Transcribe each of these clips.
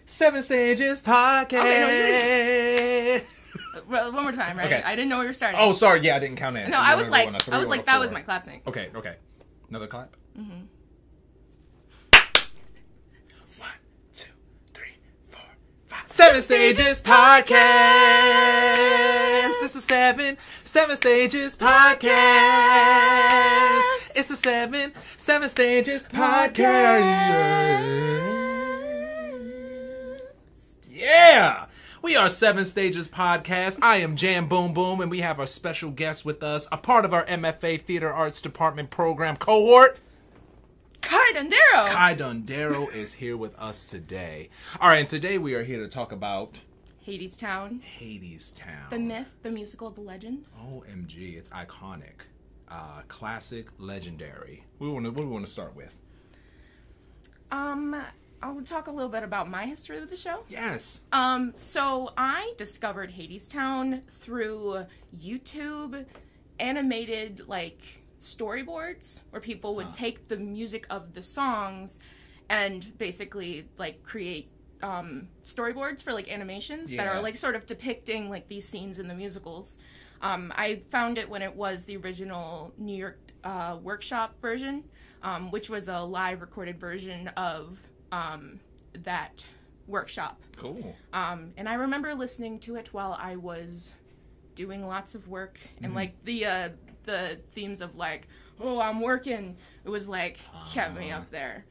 7 Stages Podcast. Okay, no, one more time, right? Okay. I didn't know where you were starting. Oh, sorry. Yeah, I didn't count in. No, I was like, that was my clap sync. Okay. Another clap? Mm-hmm. 1, 2, 3, 4, 5. 7 Stages Podcast. It's a 7 Stages Podcast. It's a 7 Stages Podcast. Yeah! We are 7 Stages Podcast. I am Jam Boom Boom, and we have our special guest with us, a part of our MFA Theatre Arts Department program cohort. Kai DonDero. Kai DonDero is here with us today. All right, and today we are here to talk about Hadestown. Hadestown. The myth, the musical, the legend. OMG, it's iconic. Classic, legendary. What do we want to start with? I'll talk a little bit about my history with the show. Yes. So I discovered Hadestown through YouTube animated, storyboards where people would take the music of the songs and basically, create storyboards for, animations that are, sort of depicting, these scenes in the musicals. I found it when it was the original New York workshop version, which was a live recorded version of that workshop. Cool. And I remember listening to it while I was doing lots of work, and the themes of oh, I'm working, it was kept me up there.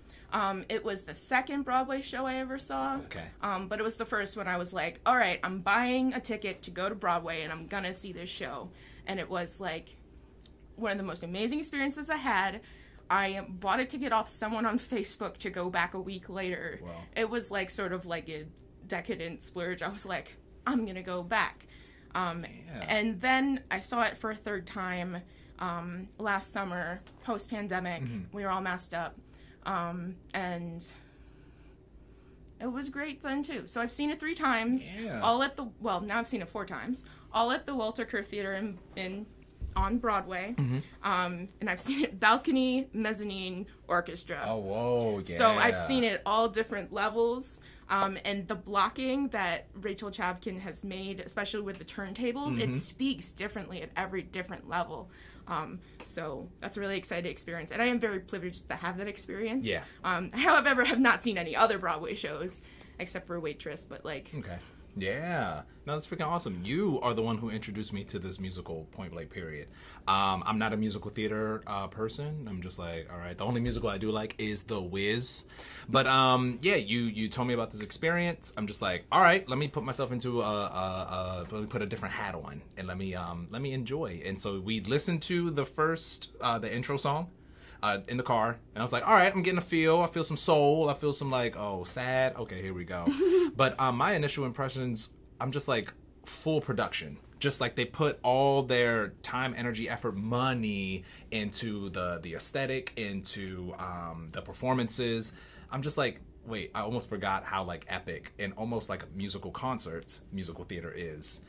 It was the second Broadway show I ever saw. Okay. But it was the first one I was like, all right, I'm buying a ticket to go to Broadway and I'm gonna see this show. And it was one of the most amazing experiences I had. I bought a ticket off someone on Facebook to go back a week later. Wow. It was sort of a decadent splurge. I was like, I'm gonna go back. And then I saw it for a third time last summer, post-pandemic. We were all messed up. And it was great then too. So I've seen it 3 times. Yeah. Now I've seen it 4 times. All at the Walter Kerr Theater on Broadway. And I've seen it balcony, mezzanine, orchestra. Oh, whoa, yeah. So I've seen it all different levels. And the blocking that Rachel Chavkin has made, especially with the turntables, it speaks differently at every different level. So that's a really exciting experience. And I am very privileged to have that experience. Yeah. However, have not seen any other Broadway shows except for Waitress, but Okay. Yeah. No, that's freaking awesome. You are the one who introduced me to this musical, point blank, period. I'm not a musical theater person. I'm just all right, the only musical I do like is The Wiz. But yeah, you told me about this experience. I'm just all right, let me put myself into let me put a different hat on and let me enjoy. And so we listened to the first the intro song in the car, and I was all right, I'm getting a feel. I feel some soul. I feel some sad. Okay, here we go. But my initial impressions, I'm just full production. Just they put all their time, energy, effort, money into the aesthetic, into the performances. I'm just wait, I almost forgot how epic and almost like a musical concerts musical theater is.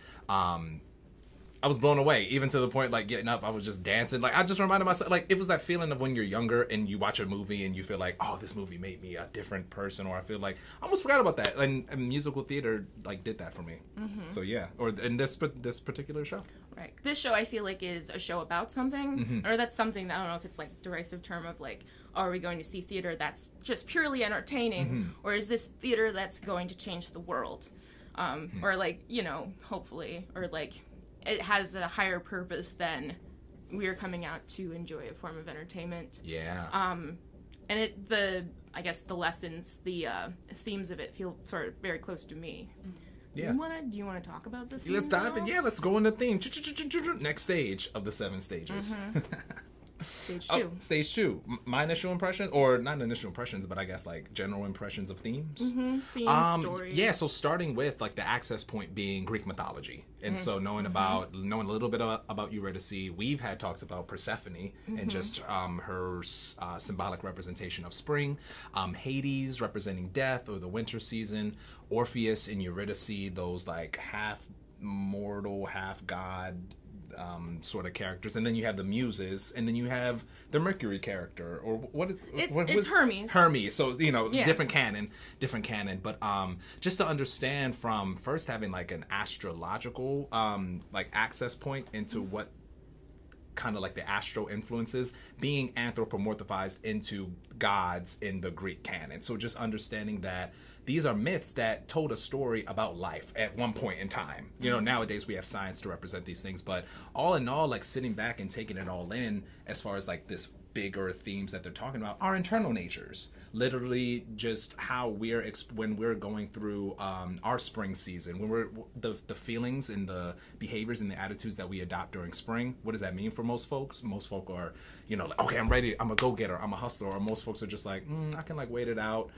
I was blown away, even to the point getting up, I was just dancing. I just reminded myself, it was that feeling of when you're younger and you watch a movie and you feel oh, this movie made me a different person, or I feel I almost forgot about that. And musical theater did that for me. So yeah, or in this particular show. Right. This show I feel is a show about something, or that's something that I don't know if it's derisive term of are we going to see theater that's just purely entertaining, or is this theater that's going to change the world, or hopefully, or it has a higher purpose than we are coming out to enjoy a form of entertainment. Yeah. And I guess the lessons, the themes of it feel sort of very close to me. Yeah. Do you want to talk about the theme? Let's dive in. Yeah, let's go in the theme. Next stage of the 7 stages. Stage 2. Oh, stage 2. My initial impression, or not initial impressions, but I guess general impressions of themes. Themes, stories. Yeah, so starting with the access point being Greek mythology, and so knowing a little bit about Eurydice, we've had talks about Persephone and just her symbolic representation of spring, Hades representing death or the winter season, Orpheus and Eurydice, those half mortal, half god sort of characters, and then you have the muses, and then you have the Mercury character, or it's Hermes. Hermes. So different canon. But just to understand from first having like an astrological like access point into what kind of like the astro influences being anthropomorphized into gods in the Greek canon. So just understanding that these are myths that told a story about life at one point in time. Nowadays we have science to represent these things, but all in all, like sitting back and taking it all in as far as like this bigger themes that they're talking about are internal natures. Literally just how when we're going through our spring season, when we're the feelings and the behaviors and the attitudes that we adopt during spring. What does that mean for most folks? Most folk are, like, okay, I'm ready, I'm a go-getter, I'm a hustler. Or most folks are just like, I can like wait it out.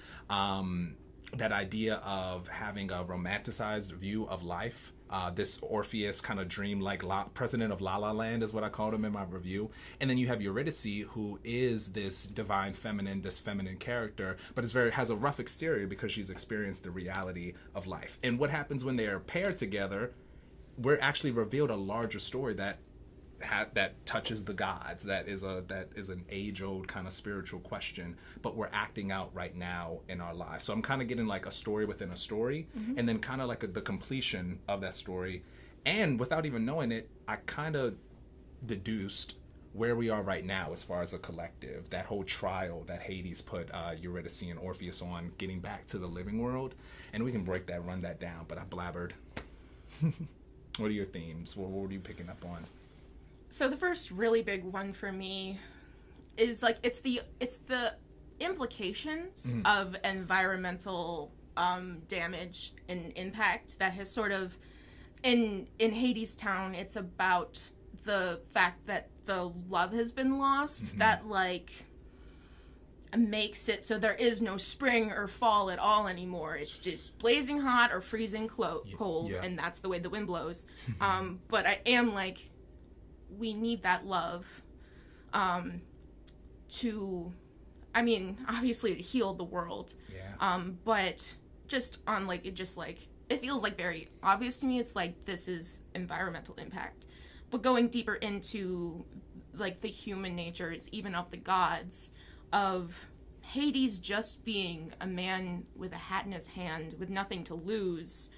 That idea of having a romanticized view of life, this Orpheus kind of dream, like president of La La Land is what I called him in my review. And then you have Eurydice, who is this divine feminine, this feminine character, but has a rough exterior because she's experienced the reality of life. And what happens when they are paired together, we're actually revealed a larger story that touches the gods. That is an age-old kind of spiritual question, but we're acting out right now in our lives. So I'm kind of getting like a story within a story, and then kind of like the completion of that story. And without even knowing it, I kind of deduced where we are right now as far as a collective. That whole trial that Hades put Eurydice and Orpheus on, getting back to the living world. And we can run that down, but I blabbered. What are your themes? What were you picking up on? So the first really big one for me is like it's the implications of environmental damage and impact that has sort of in Hades Town. It's about the fact that the love has been lost, that like makes it so there is no spring or fall at all anymore. It's just blazing hot or freezing cold, and that's the way the wind blows. But I am like, we need that love to, I mean, obviously to heal the world. But just on like, it feels like very obvious to me. It's like, this is environmental impact. But going deeper into like the human natures, even of the gods, of Hades just being a man with a hat in his hand with nothing to lose.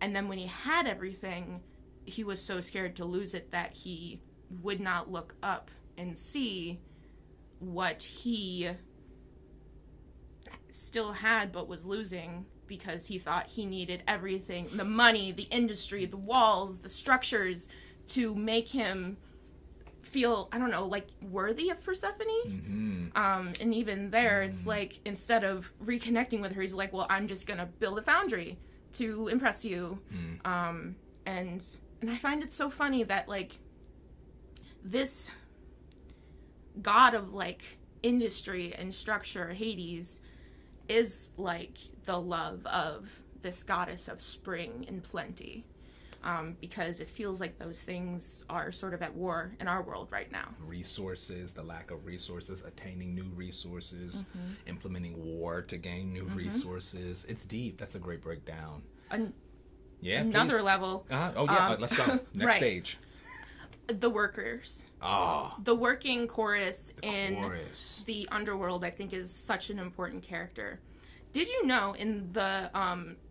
And then when he had everything, he was so scared to lose it that he would not look up and see what he still had but was losing, because he thought he needed everything, the money, the industry, the walls, the structures, to make him feel, I don't know, like worthy of Persephone. And even there, it's like, instead of reconnecting with her, he's like, well, I'm just gonna build a foundry to impress you. And I find it so funny that like this god of like industry and structure, Hades, is like the love of this goddess of spring and plenty, because it feels like those things are sort of at war in our world right now. Resources, the lack of resources, attaining new resources, implementing war to gain new resources. It's deep. That's a great breakdown. Another level. Let's go. Next stage. The workers. The working chorus in the underworld, I think, is such an important character. Did you know in the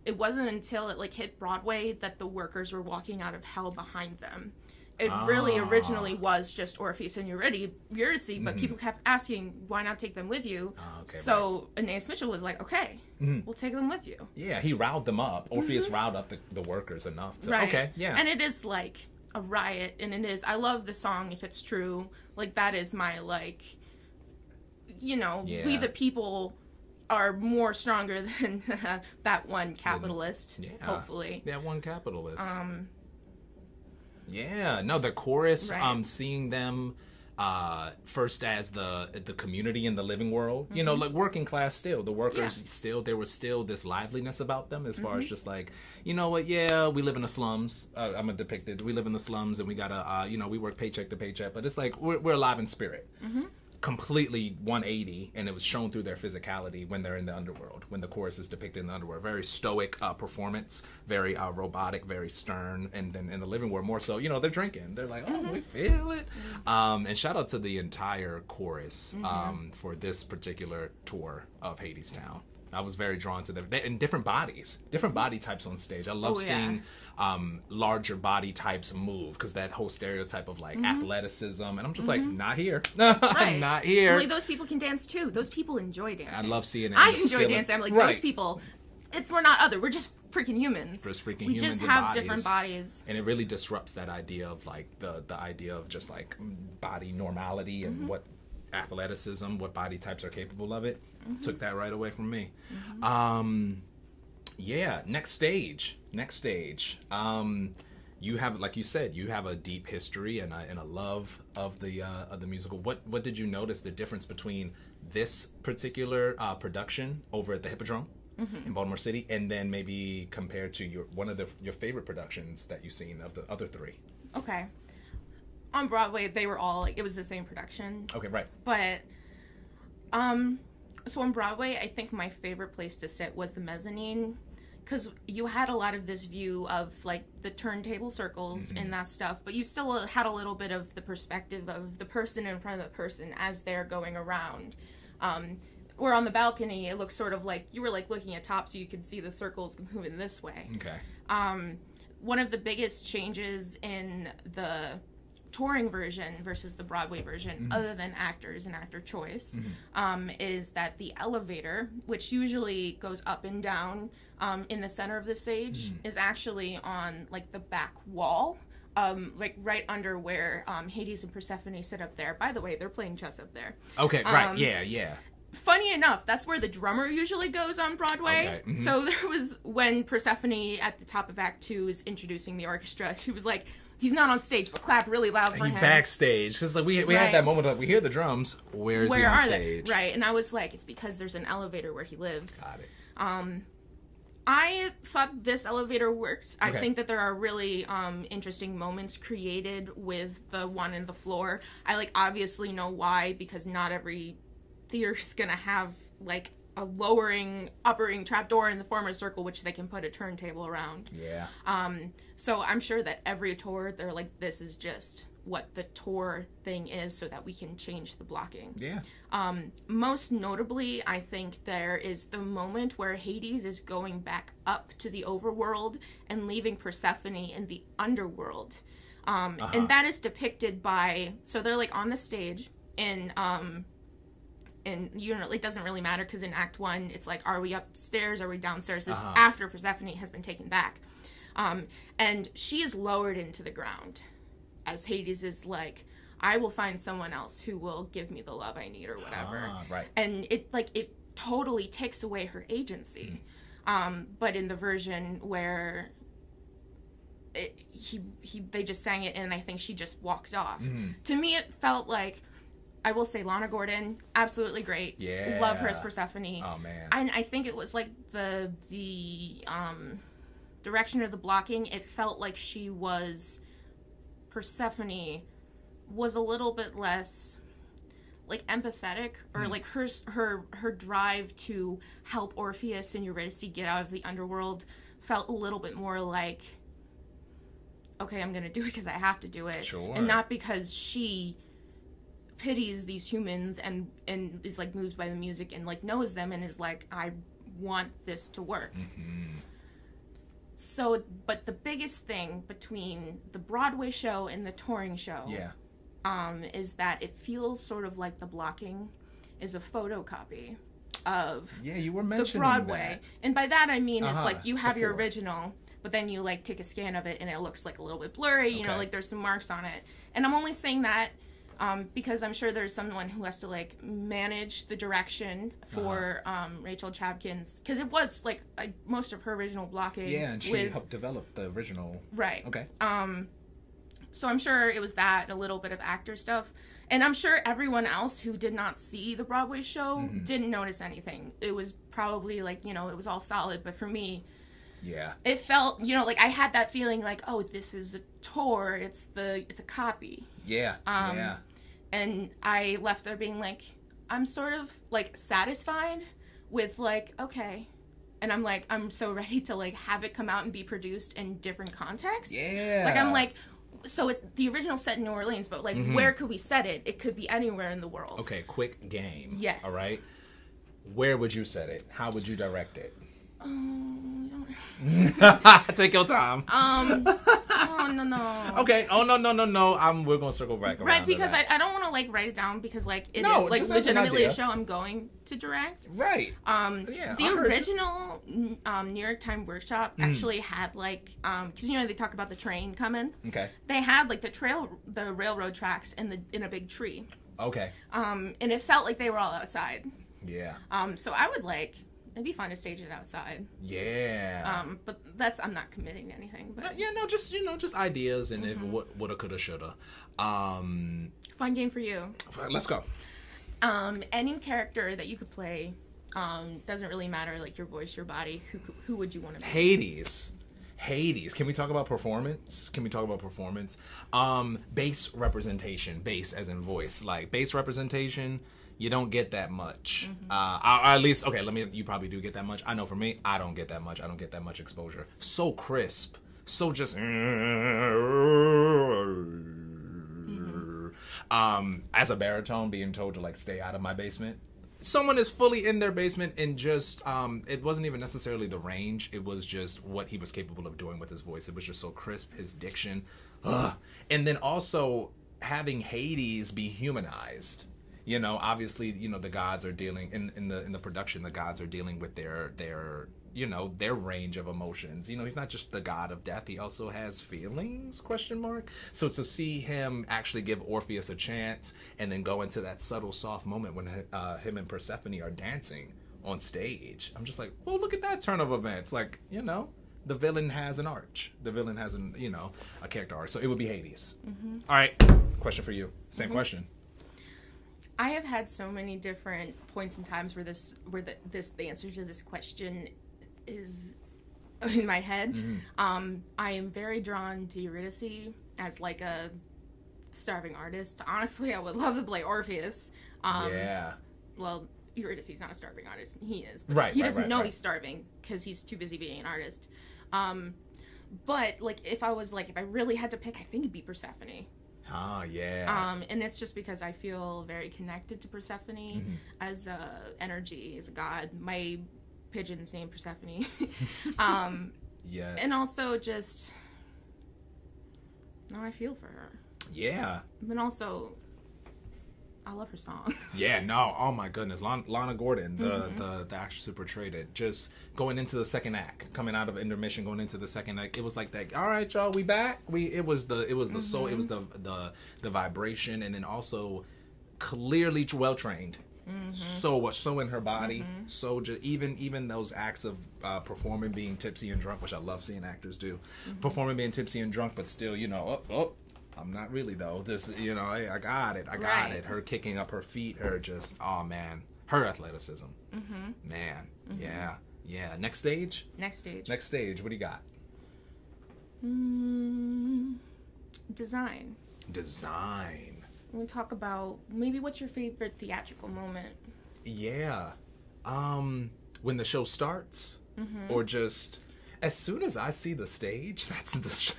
it wasn't until it like hit Broadway that the workers were walking out of hell behind them? It really originally was just Orpheus and Eurydice, but people kept asking, why not take them with you? Aeneas Mitchell was like, okay, we'll take them with you. Yeah, he riled them up. Orpheus riled up the workers enough to, okay, yeah. And it is like a riot, and it is, I love the song If It's True. Like, that is my, like, we the people are more stronger than that one capitalist, hopefully. That one capitalist. The chorus, seeing them first as the community in the living world, like working class still. The workers still, there was still this liveliness about them as far as just like, you know what, we live in the slums. I'm depicted, we live in the slums and we gotta, we work paycheck to paycheck, but it's like, we're alive in spirit. completely 180, and it was shown through their physicality when they're in the underworld, when the chorus is depicted in the underworld. Very stoic performance, very robotic, very stern. And then in the living world, more so, they're drinking. They're like, oh, we feel it. And shout out to the entire chorus for this particular tour of Hadestown. I was very drawn to them. And different body types on stage. I love seeing larger body types move, because that whole stereotype of like athleticism, and I'm just like, not here. Right. Not here. Like, those people can dance too. Those people enjoy dancing. I love seeing it. I enjoy dancing. I'm like, those people, we're not other. We're just freaking humans. We just have different bodies. And it really disrupts that idea of like the idea of just like body normality and what athleticism, what body types are capable of it. Took that right away from me. Next stage. You have, like you said, you have a deep history and a love of the musical. What did you notice the difference between this particular production over at the Hippodrome in Baltimore City, and then maybe compared to one of your favorite productions that you've seen of the other three? Okay. On Broadway, they were all, like, it was the same production. Okay, right. But, so on Broadway, I think my favorite place to sit was the mezzanine, because you had a lot of this view of, like, the turntable circles and that stuff, but you still had a little bit of the perspective of the person in front of the person as they're going around. Where on the balcony, it looked sort of like you were, like, looking at top so you could see the circles moving this way. Okay. One of the biggest changes in the touring version versus the Broadway version, other than actors and actor choice, is that the elevator, which usually goes up and down in the center of the stage, is actually on, like, the back wall, like right under where Hades and Persephone sit up there. By the way, they're playing chess up there. Okay, right, yeah. Funny enough, that's where the drummer usually goes on Broadway. Okay. So there was, when Persephone at the top of Act 2 is introducing the orchestra, she was like, he's not on stage, but clap really loud for him. He's backstage. Because like, we had that moment of, we hear the drums, where he on stage? They? Right, and I was like, it's because there's an elevator where he lives. Got it. I thought this elevator worked. Okay. I think that there are really interesting moments created with the one in the floor. I, like, obviously know why, because not every theater's gonna have, like, a uppering trapdoor in the former circle, which they can put a turntable around. Yeah. So I'm sure that every tour, they're like, this is just what the tour thing is so that we can change the blocking. Yeah. Most notably, I think there is the moment where Hades is going back up to the overworld and leaving Persephone in the underworld. And that is depicted by, so they're, like, on the stage in and it doesn't really matter, because in Act 1, it's like, are we upstairs, are we downstairs? This is after Persephone has been taken back. And she is lowered into the ground, as Hades is like, I will find someone else who will give me the love I need, or whatever. Right. And it totally takes away her agency. But in the version where they just sang it, and I think she just walked off. To me, it felt like, I will say, Lana Gordon, absolutely great. Yeah. Love her as Persephone. Oh, man. And I think it was, like, the direction of the blocking, it felt like Persephone was a little bit less, like, empathetic, or like her drive to help Orpheus and Eurydice get out of the underworld felt a little bit more like, okay, I'm gonna do it because I have to do it. Sure. And not because she pities these humans and is, like, moved by the music and, like, knows them and is like, I want this to work. So, but the biggest thing between the Broadway show and the touring show is that it feels sort of like the blocking is a photocopy of you were mentioning the Broadway. that. And by that I mean, it's like, you have your original, but then you, like, take a scan of it and it looks, like, a little bit blurry, you know, like, there's some marks on it. And I'm only saying that because I'm sure there's someone who has to, like, manage the direction for Rachel Chavkin's, because it was, like, most of her original blocking. Yeah, and she helped develop the original. Right. Okay. So I'm sure it was that, and a little bit of actor stuff. And I'm sure everyone else who did not see the Broadway show didn't notice anything. It was probably, like, you know, it was all solid, but for me, it felt, you know, like, I had that feeling like, oh, this is a tour, it's a copy. And I left there being like, I'm sort of like satisfied with like, okay. And I'm like, I'm so ready to like have it come out and be produced in different contexts. Yeah. Like I'm like, so the original set in New Orleans, but like where could we set it? It could be anywhere in the world. Okay, quick game. Yes. All right. Where would you set it? How would you direct it? Take your time. Oh no. Okay. Oh no. We're gonna circle back around. Right, because to that. I don't want to like write it down because like it No, is like just as an legitimately a idea. show I'm going to direct. Right. The I heard original New York Times workshop actually had like because you know they talk about the train coming. Okay. They had like the railroad tracks in a big tree. Okay. And it felt like they were all outside. Yeah. So I would like. It'd be fun to stage it outside. Yeah. But I'm not committing to anything. But Yeah, no, just ideas and if woulda, coulda, shoulda. fun game for you. Let's go. Any character that you could play, doesn't really matter, like your voice, your body. Who would you want to be? Hades. Can we talk about performance? Bass representation. Bass as in voice. Like bass representation. You don't get that much. At least, okay, you probably do get that much. I know for me, I don't get that much. I don't get that much exposure. So crisp. So just... as a baritone, being told to, like, stay out of my basement. Someone is fully in their basement and just, it wasn't even necessarily the range. It was just what he was capable of doing with his voice. It was just so crisp, his diction. And then also having Hades be humanized. You know, obviously, you know, the gods are dealing in the production. The gods are dealing with their range of emotions. You know, he's not just the god of death. He also has feelings? ? So to see him actually give Orpheus a chance and then go into that subtle, soft moment when him and Persephone are dancing on stage, I'm just like, well, look at that turn of events. Like, you know, the villain has an arch. The villain has a character arc. So it would be Hades. All right, question for you. Same question. I have had so many different points in times where the answer to this question is in my head. I am very drawn to Eurydice as like a starving artist. Honestly, I would love to play Orpheus. Well, Eurydice is not a starving artist. He is. But he doesn't know he's starving because he's too busy being an artist. But like if I really had to pick, I think it'd be Persephone. Oh, yeah. And it's just because I feel very connected to Persephone as a energy, as a god. My pigeon's named Persephone. Yes. And also just, no, I feel for her. Yeah. And also, I love her songs. Yeah, no, oh my goodness. Lana Gordon, the actress who portrayed it, just going into the second act, coming out of intermission, going into the second act, it was like that, all right, y'all, we back. It was the soul, it was the vibration, and then also clearly well trained. So in her body, so just even those acts of performing being tipsy and drunk, which I love seeing actors do, performing being tipsy and drunk, but still, I'm not really though. This, I got it. Her kicking up her feet, her just, oh man, her athleticism. Man, yeah. Next stage. What do you got? Design. We talk about maybe what's your favorite theatrical moment? Yeah, when the show starts, or just. As soon as I see the stage,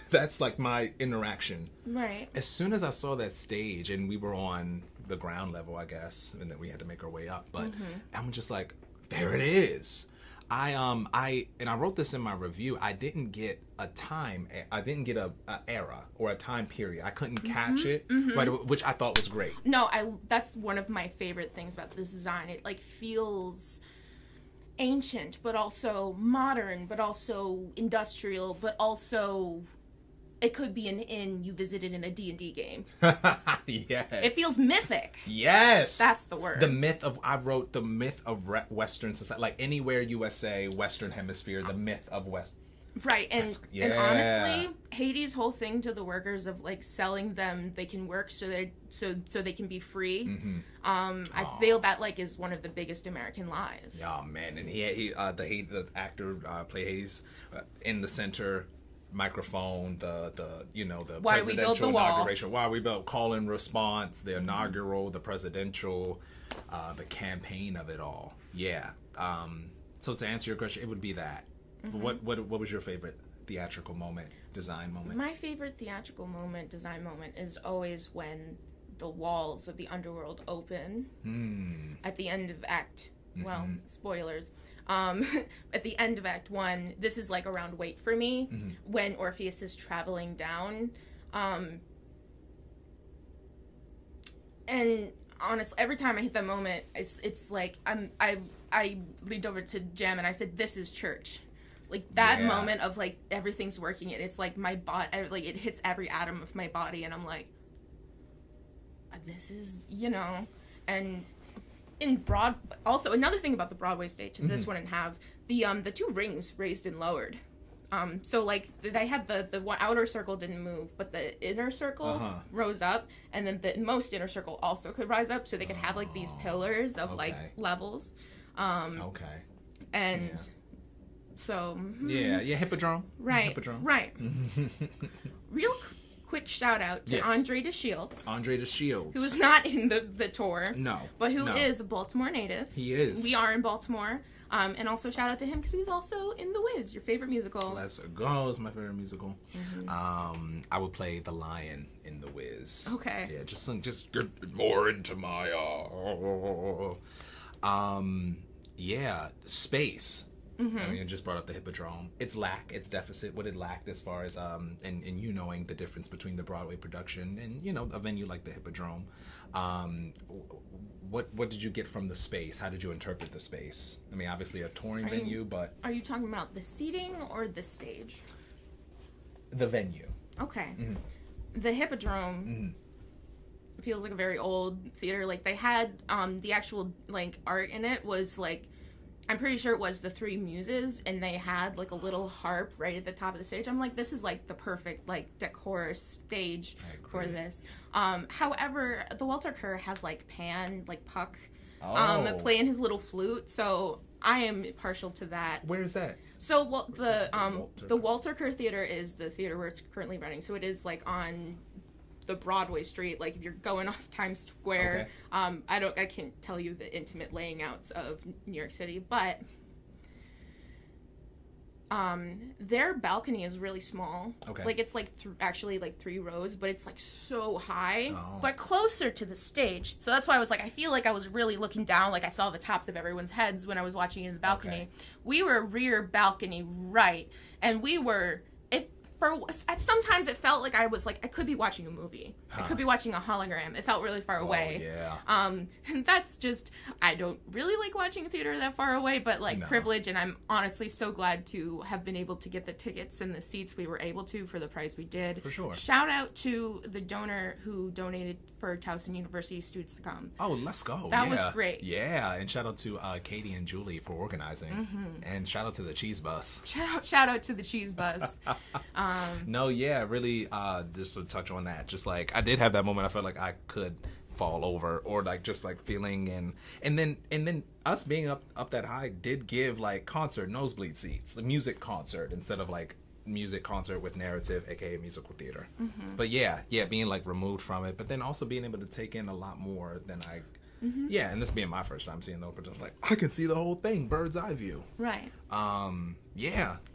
that's like my interaction. Right. As soon as I saw that stage, and we were on the ground level, I guess, and then we had to make our way up. But I'm just like, there it is. I wrote this in my review. I didn't get a era or a time period. I couldn't catch it, right, which I thought was great. No, that's one of my favorite things about this design. It like feels ancient, but also modern, but also industrial, but also it could be an inn you visited in a D&D game. Yes. It feels mythic. Yes. That's the word. I wrote the myth of Western society, like anywhere USA, Western Hemisphere, the myth of West. Right, and honestly, Hades' whole thing to the workers of like selling them, they can work so they can be free. I feel that like is one of the biggest American lies. Oh man, and the actor played Hades in the center. microphone, the the Why we built presidential the wall. inauguration, why we built call and response, the inaugural, the presidential, the campaign of it all. Yeah. So to answer your question, it would be that. What was your favorite theatrical moment, design moment? My favorite theatrical moment, design moment, is always when the walls of the underworld open at the end of act. Well, spoilers. At the end of Act 1, this is like around Wait for Me, when Orpheus is traveling down. And honestly, every time I hit that moment, it's like I leaned over to Jem and I said, "This is church." Like that moment of like everything's working, and it's like my body, like it hits every atom of my body, and I'm like, this is, and in also another thing about the Broadway stage, this one didn't have the two rings raised and lowered. So like they had the one outer circle didn't move, but the inner circle rose up, and then the most inner circle also could rise up, so they could have like these pillars of like levels. And so Hippodrome. Right. Hippodrome. Right. Real quick shout out to Andre DeShields. Andre DeShields. Who is not in the tour. No. But who is a Baltimore native. He is. We are in Baltimore. And also shout out to him because he's also in The Wiz, your favorite musical. Let's go. It's my favorite musical. I would play the lion in The Wiz. Okay. Yeah, just get more into my space. I mean, I just brought up the Hippodrome. Its deficit, what it lacked as far as and you knowing the difference between the Broadway production and a venue like the Hippodrome. What did you get from the space? How did you interpret the space? I mean, obviously a touring venue, but are you talking about the seating or the stage? The venue. Okay. The Hippodrome feels like a very old theater. Like they had the actual like art in it was like, I'm pretty sure it was the Three Muses, and they had like a little harp right at the top of the stage. I'm like, this is like the perfect like decor stage for this. However, the Walter Kerr has like Pan, like Puck, playing his little flute. So I am partial to that. Where is that? So the Walter Kerr Theater is the theater where it's currently running. So it is like on the Broadway street, like if you're going off Times Square. I can't tell you the intimate layouts of New York City, but their balcony is really small. Like it's like actually like 3 rows, but it's like so high, but closer to the stage. So that's why I was like, I feel like I was really looking down, like I saw the tops of everyone's heads when I was watching in the balcony. We were rear balcony right, and we were sometimes it felt like I was like I could be watching a movie. I could be watching a hologram. It felt really far away. And that's just, I don't really like watching theater that far away, but like privilege, and I'm honestly so glad to have been able to get the tickets and the seats we were able to for the price we did. For sure. Shout out to the donor who donated for Towson University students to come. Oh, let's go. That was great. Yeah, and shout out to Katie and Julie for organizing. And shout out to the Cheese Bus. Shout out to the Cheese Bus. Really, just to touch on that, just like I did have that moment, I felt like I could fall over, or like just like feeling, and then us being up that high did give like concert nosebleed seats, the music concert instead of like music concert with narrative, aka musical theater. But being like removed from it, but then also being able to take in a lot more than I. And this being my first time seeing the opera, I was like, I can see the whole thing, bird's eye view. Right.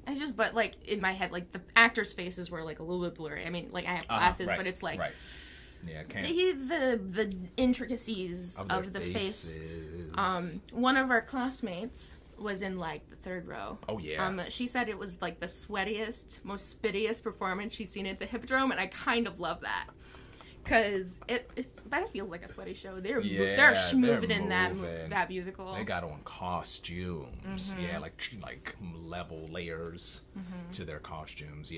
It's just, but like in my head, like the actors' faces were like a little bit blurry. I mean, like I have glasses, but it's like the intricacies of the face. One of our classmates was in like the 3rd row. Oh yeah. She said it was like the sweatiest, most spittiest performance she's seen at the Hippodrome, and I kind of love that. Because it feels like a sweaty show. They're schmoving in that musical. They got on costumes. Like level layers to their costumes.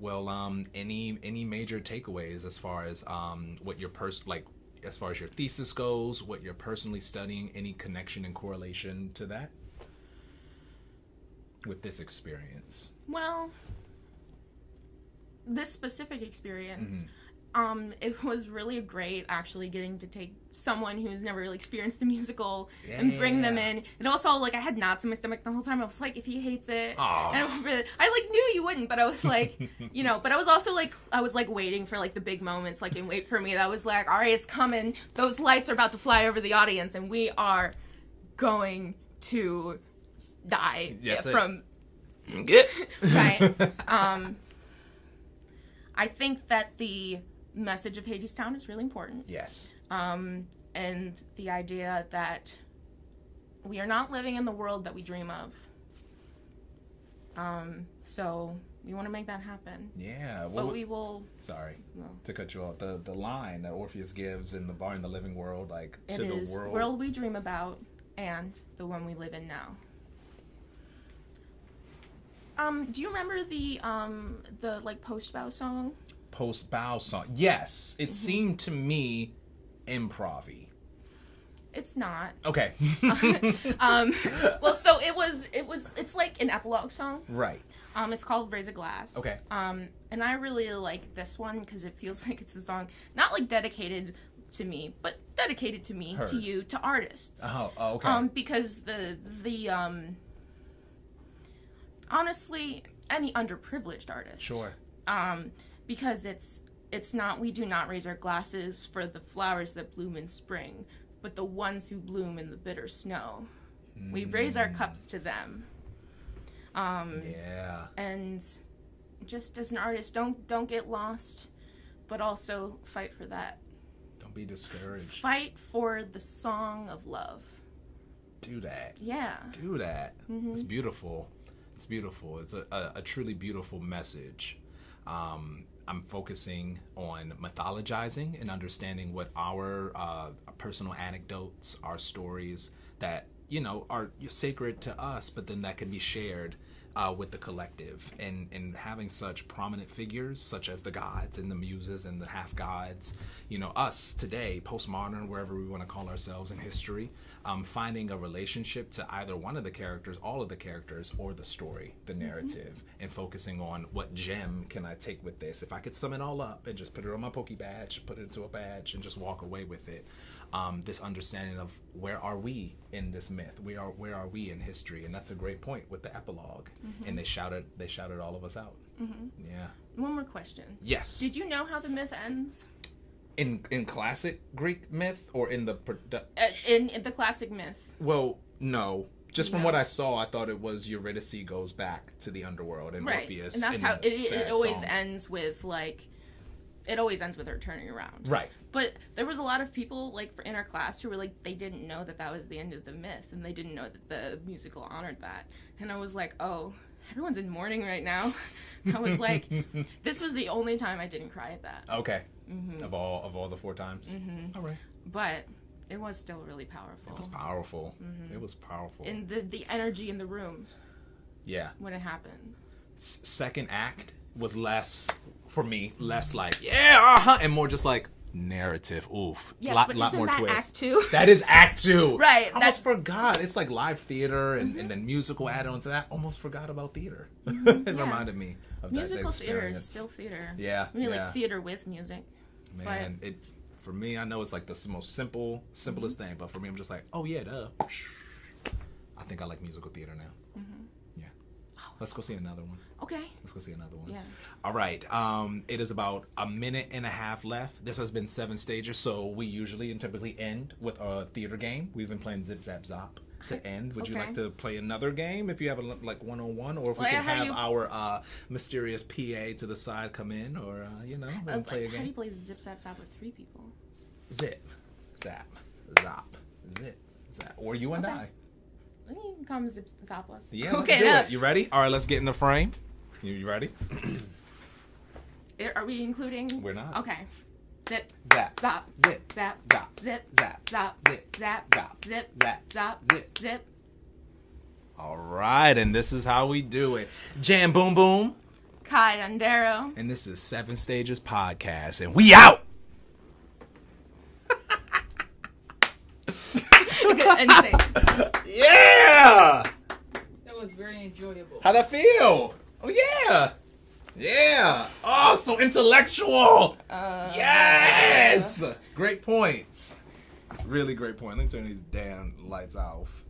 Well, any major takeaways as far as what your as far as your thesis goes, what you're personally studying, any connection and correlation to that with this experience? Well, this specific experience, It was really great actually getting to take someone who's never really experienced the musical and bring them in. And also, like, I had knots in my stomach the whole time. I was like, if he hates it, and I like knew you wouldn't, but I was like, you know, but I was also like, I was like waiting for like the big moments, like in Wait For Me. That was like, all right, it's coming. Those lights are about to fly over the audience, and we are going to die from. Right. I think that the message of Hadestown is really important. Yes. And the idea that we are not living in the world that we dream of. So we want to make that happen. Yeah. Well, but we will... Sorry to cut you off. The line that Orpheus gives in the bar in the living world, like, to the world. The world we dream about and the one we live in now. Do you remember the like post-bow song? Post-bow song. Yes. It seemed to me improv-y. It's not. Okay. Well, so it's like an epilogue song. Right. It's called Raise a Glass. Okay. And I really like this one because it feels like it's a song not like dedicated to me, but dedicated to me, to you, to artists. Oh, okay. Because the honestly, any underprivileged artist. Sure. Because it's not, we do not raise our glasses for the flowers that bloom in spring, but the ones who bloom in the bitter snow. We raise our cups to them. Yeah. And just as an artist, don't get lost, but also fight for that. Don't be discouraged. Fight for the song of love. Do that. Yeah. Do that. Mm-hmm. It's beautiful. It's beautiful. It's a truly beautiful message. I'm focusing on mythologizing and understanding what our personal anecdotes, our stories that, you know, are sacred to us, but then that can be shared with the collective. And having such prominent figures, such as the gods and the muses and the half-gods, you know, us today, postmodern, wherever we want to call ourselves in history, finding a relationship to either one of the characters, all of the characters, or the story, the narrative, and focusing on what gem can I take with this. If I could sum it all up and just put it on my Poke badge, put it into a badge, and just walk away with it, this understanding of where are we in this myth? Where are we in history? And that's a great point with the epilogue. And they shouted all of us out. Yeah. One more question. Yes. Did you know how the myth ends? In classic Greek myth, or in the in the classic myth? Well, no. Just from what I saw, I thought it was Eurydice goes back to the underworld and Orpheus. And that's how it always ends with, like, it always ends with her turning around. Right. But there was a lot of people, like, in our class who were like, they didn't know that was the end of the myth, and they didn't know that the musical honored that. And I was like, oh, everyone's in mourning right now. I was like, this was the only time I didn't cry at that. Okay. Of all the 4 times? All right. But it was still really powerful. It was powerful. It was powerful. And the energy in the room. Yeah. When it happened. Second act was less, for me, less like, yeah, and more just like, narrative. Oof. Yes, lot but more that twist. Act 2? That is Act 2. Right. I almost forgot. It's like live theater and then musical add-on to that. Almost forgot about theater. It reminded me of musical that theater is still theater. Yeah. I mean, like theater with music. Man, it for me, I know it's like the most simplest thing, but for me, I'm just like, oh yeah, duh. I think I like musical theater now. Yeah. Let's go see another one. Okay. Let's go see another one. Yeah. All right. It is about a minute and a half left. This has been 7 stages, so we usually and typically end with a theater game. We've been playing Zip Zap Zop to end. Would you like to play another game if you have a like one-on-one, or if we can have our mysterious PA to the side come in, or and play a game? How do you play Zip Zap Zop with 3 people? Zip, zap, zop, zip, zap, or you and I. You can come Zip Zop us. Yeah, let's do it. You ready? All right, let's get in the frame. You ready? Are we including? We're not. Okay. Zip. Zap. Zop. Zip. Zap. Zop. Zip. Zap. Zop. Zip. Zap. Zop. Zip. Zap. Zop. Zip. Zip. All right, and this is how we do it. Jam Boom Boom. Kai DonDero. And this is 7 Stages Podcast, and we out! Yeah! That was very enjoyable. How'd that feel? Oh, yeah! Yeah. Oh, so intellectual. Yes. Great points. Really great point. Let me turn these damn lights off.